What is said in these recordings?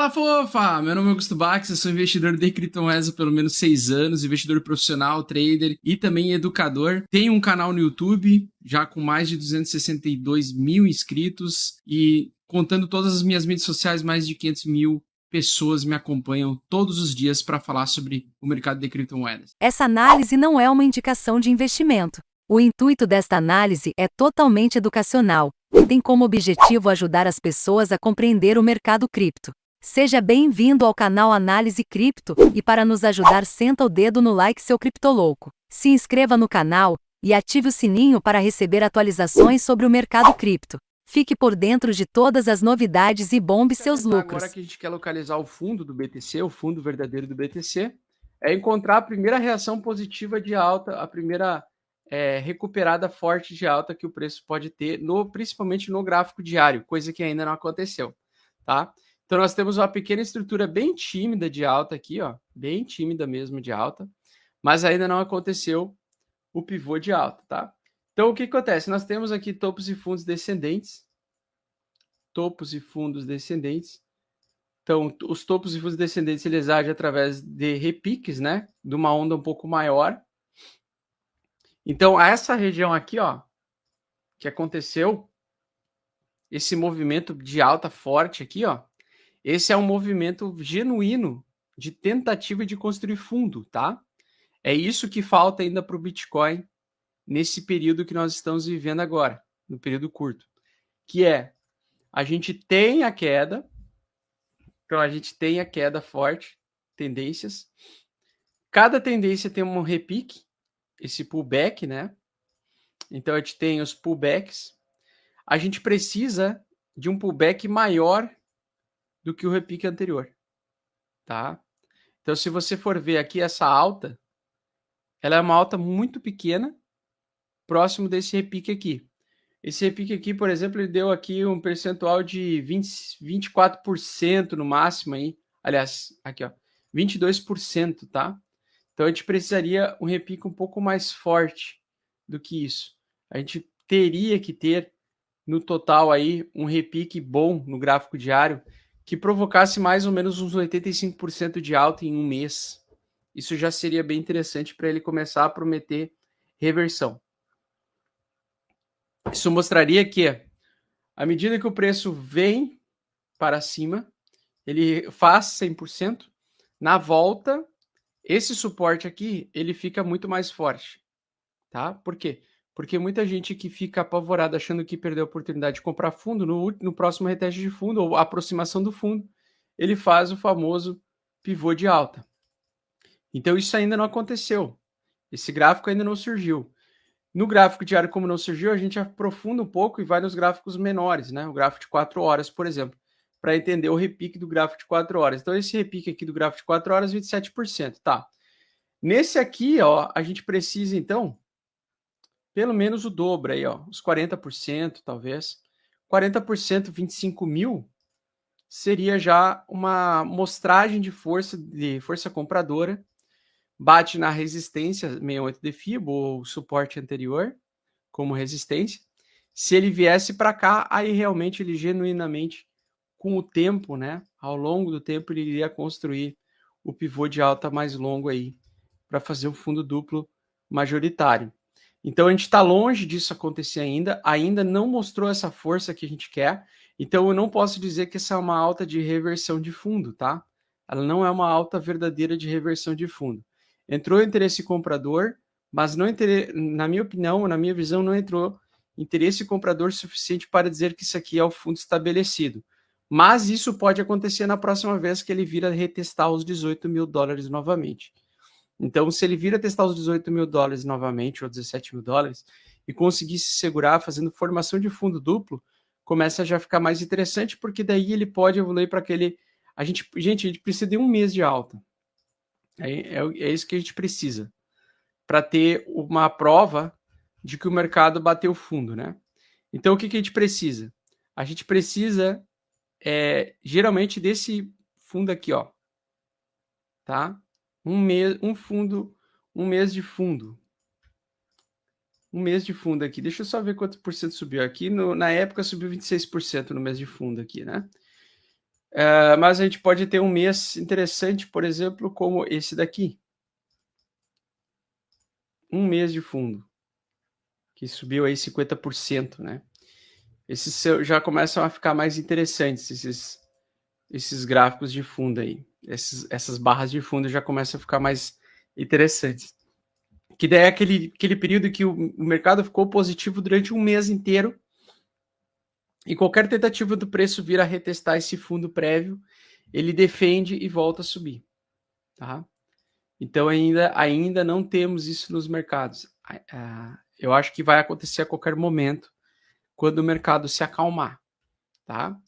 Fala, fofa! Meu nome é Augusto Bax, eu sou investidor de criptomoedas há pelo menos 6 anos, investidor profissional, trader e também educador. Tenho um canal no YouTube, já com mais de 262 mil inscritos e contando todas as minhas mídias sociais, mais de 500 mil pessoas me acompanham todos os dias para falar sobre o mercado de criptomoedas. Essa análise não é uma indicação de investimento. O intuito desta análise é totalmente educacional e tem como objetivo ajudar as pessoas a compreender o mercado cripto. Seja bem-vindo ao canal Análise Cripto e para nos ajudar senta o dedo no like seu criptolouco. Se inscreva no canal e ative o sininho para receber atualizações sobre o mercado cripto. Fique por dentro de todas as novidades e bombe seus lucros. Agora que a gente quer localizar o fundo do BTC, o fundo verdadeiro do BTC, é encontrar a primeira reação positiva de alta, a primeira recuperada forte de alta que o preço pode ter, principalmente no gráfico diário, coisa que ainda não aconteceu, tá? Então nós temos uma pequena estrutura bem tímida de alta aqui, ó, bem tímida mesmo de alta, mas ainda não aconteceu o pivô de alta, tá? Então o que acontece? Nós temos aqui topos e fundos descendentes, Então, os topos e fundos descendentes eles agem através de repiques, né? De uma onda um pouco maior. Então, essa região aqui, ó, que aconteceu, esse movimento de alta forte aqui, ó, esse é um movimento genuíno de tentativa de construir fundo, tá? É isso que falta ainda para o Bitcoin nesse período que nós estamos vivendo agora, no período curto, que é a gente tem a queda, então a gente tem a queda forte, tendências. Cada tendência tem um repique, esse pullback, né? Então a gente tem os pullbacks. A gente precisa de um pullback maior do que o repique anterior, tá? Então se você for ver aqui essa alta, ela é uma alta muito pequena, próximo desse repique aqui. Esse repique aqui, por exemplo, ele deu aqui um percentual de 24% no máximo aí. Aliás, aqui ó, 22%, tá? Então a gente precisaria um repique um pouco mais forte do que isso. A gente teria que ter no total aí um repique bom no gráfico diário que provocasse mais ou menos uns 85% de alta em um mês. Isso já seria bem interessante para ele começar a prometer reversão. Isso mostraria que à medida que o preço vem para cima, ele faz 100%, na volta esse suporte aqui, ele fica muito mais forte, tá? Por quê? Porque muita gente que fica apavorada achando que perdeu a oportunidade de comprar fundo, no próximo reteste de fundo ou aproximação do fundo, ele faz o famoso pivô de alta. Então isso ainda não aconteceu. Esse gráfico ainda não surgiu. No gráfico diário, como não surgiu, a gente aprofunda um pouco e vai nos gráficos menores, né? O gráfico de 4 horas, por exemplo, para entender o repique do gráfico de 4 horas. Então esse repique aqui do gráfico de 4 horas, 27%, tá? Nesse aqui, ó, a gente precisa, então, pelo menos o dobro aí, ó, uns 40%, talvez. 40%, 25 mil, seria já uma mostragem de força compradora. Bate na resistência 68 de FIBO, ou suporte anterior, como resistência. Se ele viesse para cá, aí realmente ele genuinamente, com o tempo, né, ao longo do tempo, ele iria construir o pivô de alta mais longo aí, para fazer um fundo duplo majoritário. Então a gente está longe disso acontecer ainda não mostrou essa força que a gente quer, então eu não posso dizer que essa é uma alta de reversão de fundo, tá? Ela não é uma alta verdadeira de reversão de fundo. Entrou interesse comprador, mas não na minha opinião, na minha visão, não entrou interesse comprador suficiente para dizer que isso aqui é o fundo estabelecido. Mas isso pode acontecer na próxima vez que ele vir a retestar os 18 mil dólares novamente. Então, se ele vir a testar os 18 mil dólares novamente, ou 17 mil dólares, e conseguir se segurar fazendo formação de fundo duplo, começa a já ficar mais interessante, porque daí ele pode evoluir para aquele... Gente, a gente precisa de um mês de alta. É isso que a gente precisa, para ter uma prova de que o mercado bateu fundo, né? Então, o que a gente precisa? A gente precisa, geralmente, desse fundo aqui, ó. Tá? Um mês de fundo. Um mês de fundo aqui. Deixa eu só ver quanto por cento subiu aqui. Na época subiu 26% no mês de fundo aqui, né? Mas a gente pode ter um mês interessante, por exemplo, como esse daqui. Um mês de fundo, que subiu aí 50%, né? Esses já começam a ficar mais interessantes, esses gráficos de fundo aí. Essas barras de fundo já começam a ficar mais interessantes. Que daí é aquele período que o mercado ficou positivo durante um mês inteiro e qualquer tentativa do preço vir a retestar esse fundo prévio, ele defende e volta a subir, tá? Então ainda não temos isso nos mercados. Eu acho que vai acontecer a qualquer momento quando o mercado se acalmar, tá?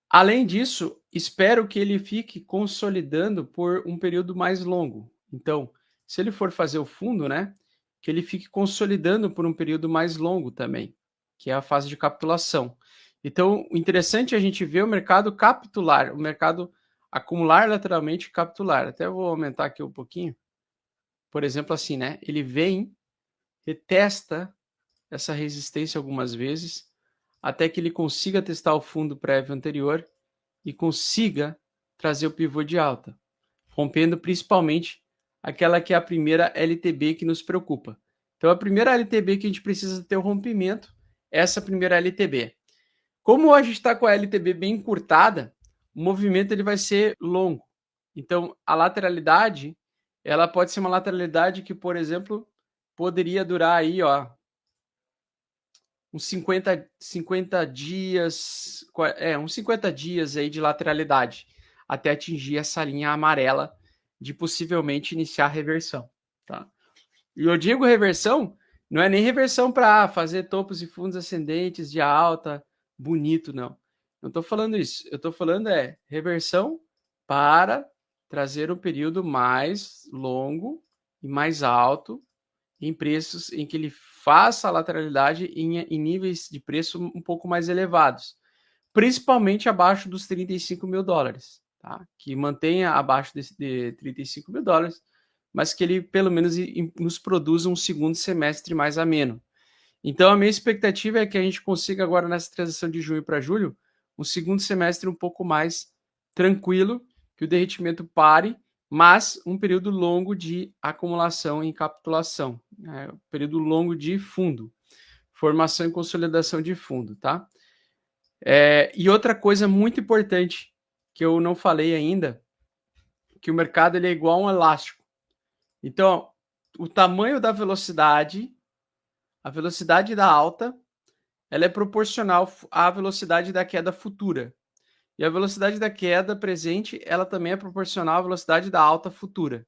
Além disso, espero que ele fique consolidando por um período mais longo. Então, se ele for fazer o fundo, né, que ele fique consolidando por um período mais longo também, que é a fase de capitulação. Então, o interessante é a gente ver o mercado capitular, o mercado acumular lateralmente e capitular. Até vou aumentar aqui um pouquinho. Por exemplo, assim, né? Ele vem, retesta essa resistência algumas vezes, até que ele consiga testar o fundo prévio anterior e consiga trazer o pivô de alta, rompendo principalmente aquela que é a primeira LTB que nos preocupa. Então, a primeira LTB que a gente precisa ter o rompimento é essa primeira LTB. Como a gente está com a LTB bem encurtada, o movimento ele vai ser longo. Então, a lateralidade, ela pode ser uma lateralidade que, por exemplo, poderia durar aí, ó, uns 50 dias, uns 50 dias aí de lateralidade, até atingir essa linha amarela de possivelmente iniciar a reversão, tá? E eu digo reversão, não é nem reversão para fazer topos e fundos ascendentes de alta, bonito, não. Não estou falando isso. Eu estou falando reversão para trazer um período mais longo e mais alto em preços em que ele faça a lateralidade em níveis de preço um pouco mais elevados, principalmente abaixo dos 35 mil dólares, tá? Que mantenha abaixo de 35 mil dólares, mas que ele pelo menos nos produza um segundo semestre mais ameno. Então a minha expectativa é que a gente consiga agora nessa transição de junho para julho um segundo semestre um pouco mais tranquilo, que o derretimento pare, mas um período longo de acumulação e capitulação, né? Um período longo de fundo, formação e consolidação de fundo, tá? E outra coisa muito importante que eu não falei ainda, que o mercado ele é igual a um elástico. Então, o tamanho da velocidade, a velocidade da alta, ela é proporcional à velocidade da queda futura. E a velocidade da queda presente, ela também é proporcional à velocidade da alta futura.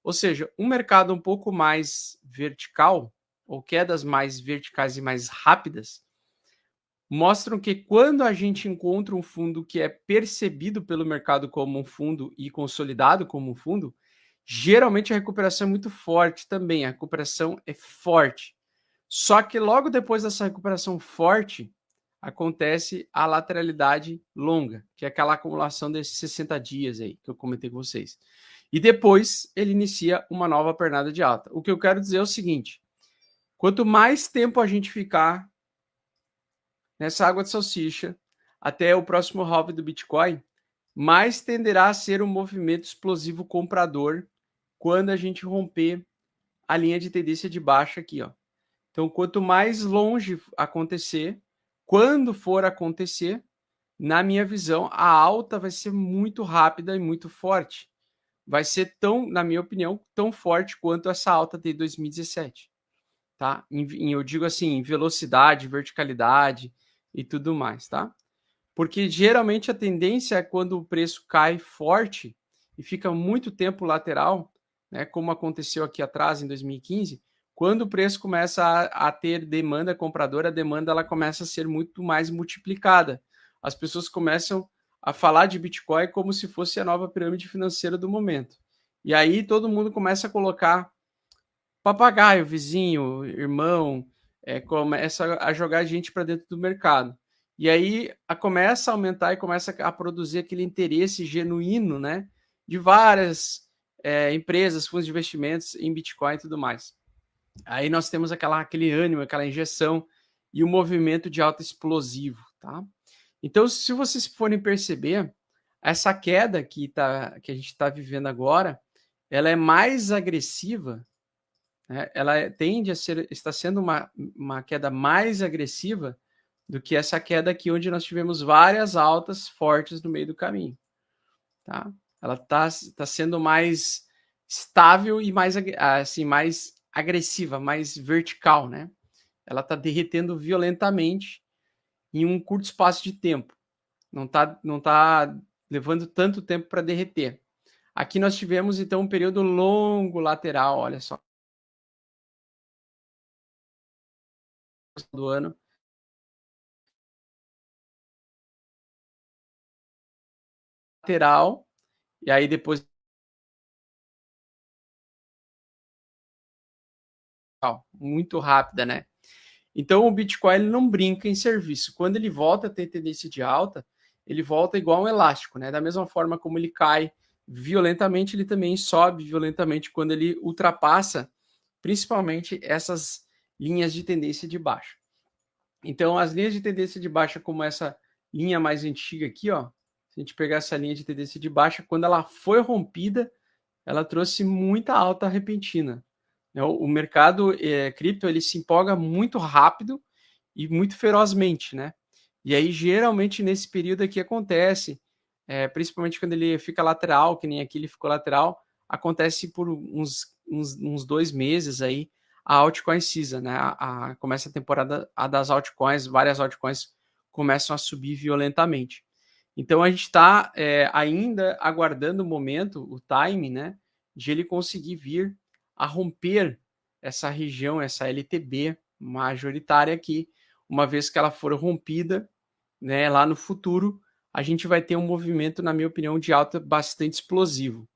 Ou seja, um mercado um pouco mais vertical, ou quedas mais verticais e mais rápidas, mostram que quando a gente encontra um fundo que é percebido pelo mercado como um fundo e consolidado como um fundo, geralmente a recuperação é muito forte também. A recuperação é forte. Só que logo depois dessa recuperação forte, acontece a lateralidade longa, que é aquela acumulação desses 60 dias aí que eu comentei com vocês. E depois ele inicia uma nova pernada de alta. O que eu quero dizer é o seguinte: quanto mais tempo a gente ficar nessa água de salsicha até o próximo halve do Bitcoin, mais tenderá a ser um movimento explosivo comprador quando a gente romper a linha de tendência de baixa aqui, ó. Então, quanto mais longe acontecer, quando for acontecer, na minha visão, a alta vai ser muito rápida e muito forte. Vai ser tão, na minha opinião, tão forte quanto essa alta de 2017, tá? Eu digo assim, em velocidade, verticalidade e tudo mais, tá? Porque geralmente a tendência é quando o preço cai forte e fica muito tempo lateral, né, como aconteceu aqui atrás em 2015, quando o preço começa a ter demanda compradora, a demanda ela começa a ser muito mais multiplicada. As pessoas começam a falar de Bitcoin como se fosse a nova pirâmide financeira do momento. E aí todo mundo começa a colocar papagaio, vizinho, irmão, começa a jogar gente para dentro do mercado. E aí começa a aumentar e começa a produzir aquele interesse genuíno, né, de várias empresas, fundos de investimentos em Bitcoin e tudo mais. Aí nós temos aquele ânimo, aquela injeção e o movimento de alta explosivo, tá? Então, se vocês forem perceber, essa queda que a gente está vivendo agora, ela é mais agressiva, né? Ela tende a está sendo uma queda mais agressiva do que essa queda aqui, onde nós tivemos várias altas fortes no meio do caminho. Tá? Ela tá sendo mais estável e mais, assim, mais agressiva, mais vertical, né? Ela está derretendo violentamente em um curto espaço de tempo. Não tá levando tanto tempo para derreter. Aqui nós tivemos, então, um período longo lateral, olha só, do ano. Lateral, e aí depois muito rápida, né? Então o Bitcoin ele não brinca em serviço. Quando ele volta a ter tendência de alta, ele volta igual um elástico, né? Da mesma forma como ele cai violentamente, ele também sobe violentamente quando ele ultrapassa principalmente essas linhas de tendência de baixa. Então as linhas de tendência de baixa, como essa linha mais antiga aqui, ó, se a gente pegar essa linha de tendência de baixa, quando ela foi rompida, ela trouxe muita alta repentina. O mercado cripto ele se empolga muito rápido e muito ferozmente, né? E aí, geralmente, nesse período aqui acontece, principalmente quando ele fica lateral, que nem aqui ele ficou lateral, acontece por uns 2 meses aí a altcoin season, né? Começa a temporada das altcoins, várias altcoins começam a subir violentamente. Então, a gente está ainda aguardando o momento, o time, né? De ele conseguir vir a romper essa região, essa LTB majoritária aqui, uma vez que ela for rompida, né, lá no futuro, a gente vai ter um movimento, na minha opinião, de alta bastante explosivo,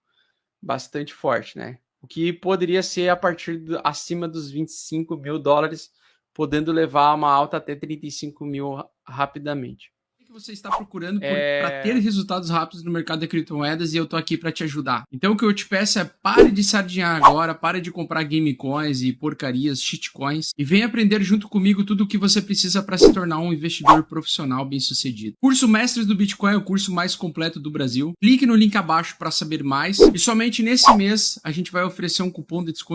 bastante forte, né? O que poderia ser a partir acima dos 25 mil dólares, podendo levar uma alta até 35 mil rapidamente. Que você está procurando para ter resultados rápidos no mercado de criptomoedas e eu tô aqui para te ajudar. Então o que eu te peço é pare de sardinhar agora, pare de comprar game coins e porcarias, shitcoins e vem aprender junto comigo tudo o que você precisa para se tornar um investidor profissional bem-sucedido. Curso Mestres do Bitcoin é o curso mais completo do Brasil. Clique no link abaixo para saber mais e somente nesse mês a gente vai oferecer um cupom de desconto